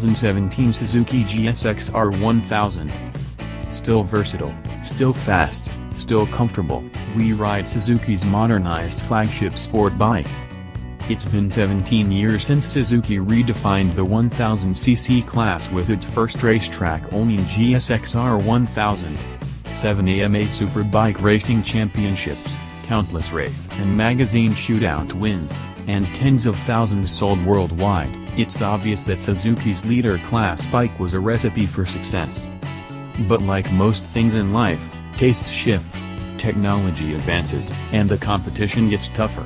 2017 Suzuki GSX R1000. Still versatile, still fast, still comfortable, we ride Suzuki's modernized flagship sport bike. It's been 17 years since Suzuki redefined the 1000cc class with its first racetrack-owning GSX R1000. 7 AMA Superbike Racing Championships, countless race and magazine shootout wins, and tens of thousands sold worldwide. It's obvious that Suzuki's leader class bike was a recipe for success. But like most things in life, tastes shift, technology advances, and the competition gets tougher.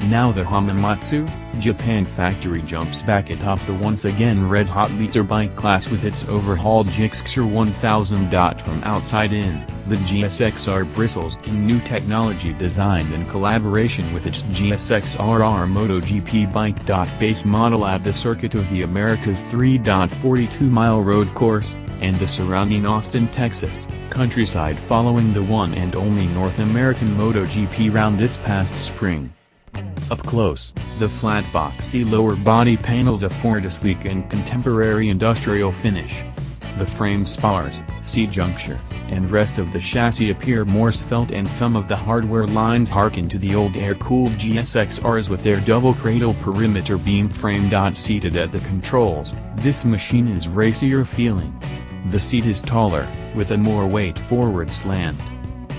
Now the Hamamatsu, Japan factory jumps back atop the once again red-hot liter bike class with its overhauled GSX R1000. From outside in, the GSX-R bristles in new technology designed in collaboration with its GSX-RR MotoGP bike. Base model at the circuit of the Americas 3.42-mile road course, and the surrounding Austin, Texas, countryside following the one and only North American MotoGP round this past spring. Up close, the flat-boxy lower body panels afford a sleek and contemporary industrial finish. The frame spars, C-juncture, and rest of the chassis appear more svelte, and some of the hardware lines harken to the old air-cooled GSX-Rs with their double cradle perimeter beam frame. Seated at the controls, this machine is racier feeling. The seat is taller, with a more weight-forward slant.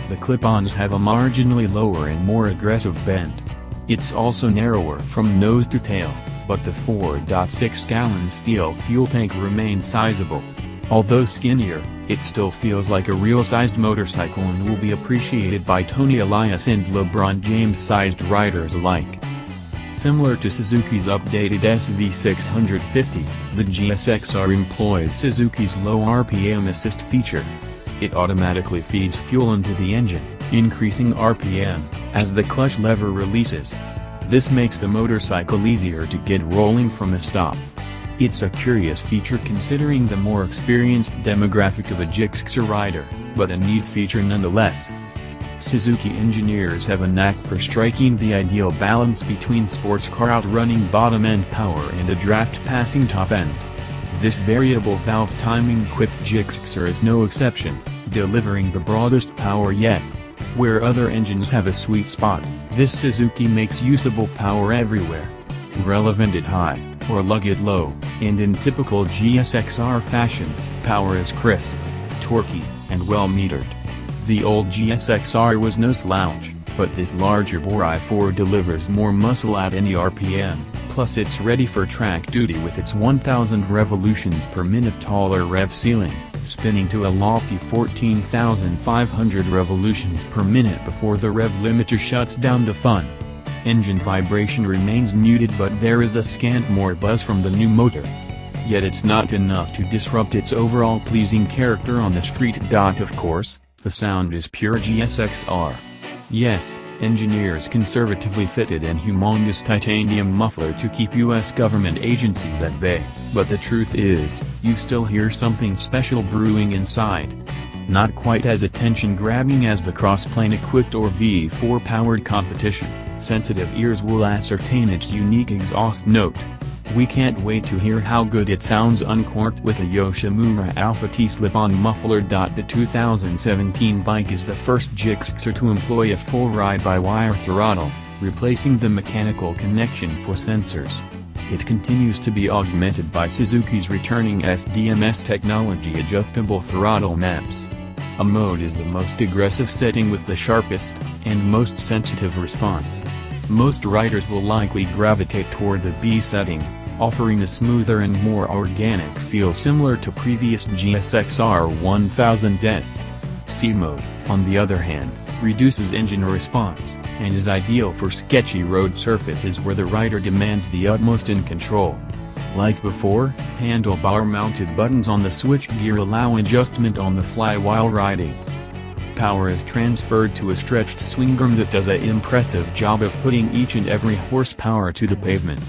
The clip-ons have a marginally lower and more aggressive bend. It's also narrower from nose to tail, but the 4.6-gallon steel fuel tank remains sizable. Although skinnier, it still feels like a real-sized motorcycle and will be appreciated by Tony Elias and LeBron James-sized riders alike. Similar to Suzuki's updated SV650, the GSX-R employs Suzuki's low RPM assist feature. It automatically feeds fuel into the engine, increasing RPM, as the clutch lever releases. This makes the motorcycle easier to get rolling from a stop. It's a curious feature considering the more experienced demographic of a GSX rider, but a neat feature nonetheless. Suzuki engineers have a knack for striking the ideal balance between sports car outrunning bottom-end power and a draft-passing top-end. This variable valve timing-equipped GSX-R is no exception, delivering the broadest power yet. Where other engines have a sweet spot, this Suzuki makes usable power everywhere. Relevant at high, or lug it low, and in typical GSX-R fashion, power is crisp, torquey, and well-metered. The old GSX-R was no slouch, but this larger bore i4 delivers more muscle at any RPM, plus it's ready for track duty with its 1000 revolutions per minute taller rev ceiling, spinning to a lofty 14,500 revolutions per minute before the rev limiter shuts down the fun. Engine vibration remains muted, but there is a scant more buzz from the new motor. Yet it's not enough to disrupt its overall pleasing character on the street. Of course, the sound is pure GSX-R. Yes, engineers conservatively fitted an humongous titanium muffler to keep US government agencies at bay, but the truth is, you still hear something special brewing inside. Not quite as attention-grabbing as the crossplane-equipped or V4-powered competition, sensitive ears will ascertain its unique exhaust note. We can't wait to hear how good it sounds uncorked with a Yoshimura Alpha T slip-on muffler. The 2017 bike is the first GSX-R to employ a full ride-by-wire throttle, replacing the mechanical connection for sensors. It continues to be augmented by Suzuki's returning SDMS technology adjustable throttle maps. A mode is the most aggressive setting with the sharpest and most sensitive response. Most riders will likely gravitate toward the B setting, offering a smoother and more organic feel similar to previous GSX R1000s. C mode, on the other hand, reduces engine response, and is ideal for sketchy road surfaces where the rider demands the utmost in control. Like before, handlebar-mounted buttons on the switchgear allow adjustment on the fly while riding. Power is transferred to a stretched swing arm that does an impressive job of putting each and every horsepower to the pavement.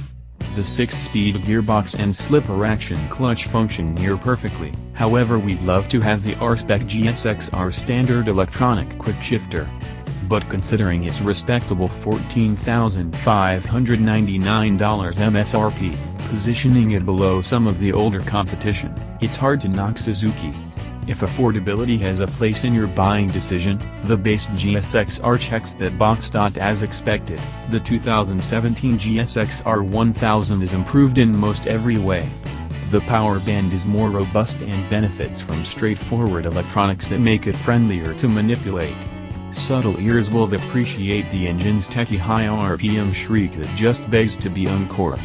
The 6-speed gearbox and slipper action clutch function near perfectly, however we'd love to have the R-Spec GSX-R standard electronic quick shifter. But considering its respectable $14,599 MSRP, positioning it below some of the older competition. It's hard to knock Suzuki. If affordability has a place in your buying decision, the base GSX R checks that box. As expected, the 2017 GSX R1000 is improved in most every way. The power band is more robust and benefits from straightforward electronics that make it friendlier to manipulate. Subtle ears will appreciate the engine's techy high RPM shriek that just begs to be uncorked.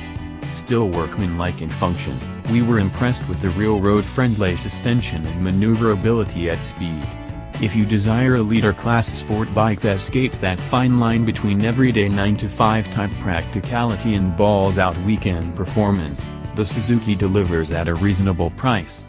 Still workmanlike in function, we were impressed with the real road-friendly suspension and maneuverability at speed. If you desire a leader-class sport bike that skates that fine line between everyday 9-to-5 type practicality and balls-out weekend performance, the Suzuki delivers at a reasonable price.